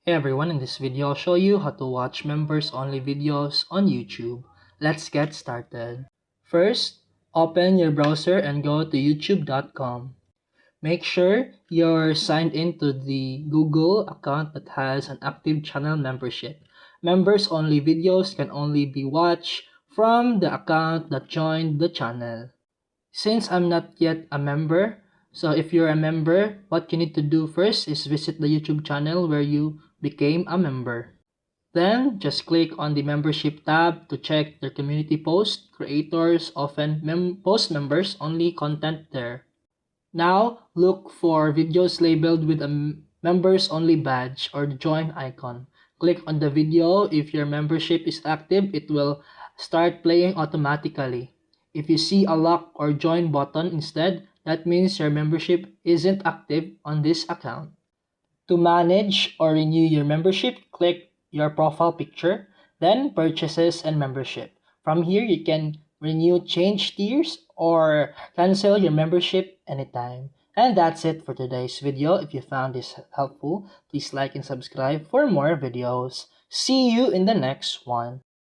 Hey everyone, in this video I'll show you how to watch members only videos on YouTube. Let's get started. First, open your browser and go to youtube.com. Make sure you're signed into the Google account that has an active channel membership. Members only videos can only be watched from the account that joined the channel. Since I'm not yet a member, so if you're a member, what you need to do first is visit the YouTube channel where you became a member. Then, just click on the membership tab to check their community posts. Creators often post members only content there. Now, look for videos labeled with a members only badge or the join icon. Click on the video. If your membership is active, it will start playing automatically. If you see a lock or join button instead, that means your membership isn't active on this account. To manage or renew your membership, click your profile picture, then purchases and membership. From here, you can renew, change tiers, or cancel your membership anytime. And that's it for today's video. If you found this helpful, please like and subscribe for more videos. See you in the next one.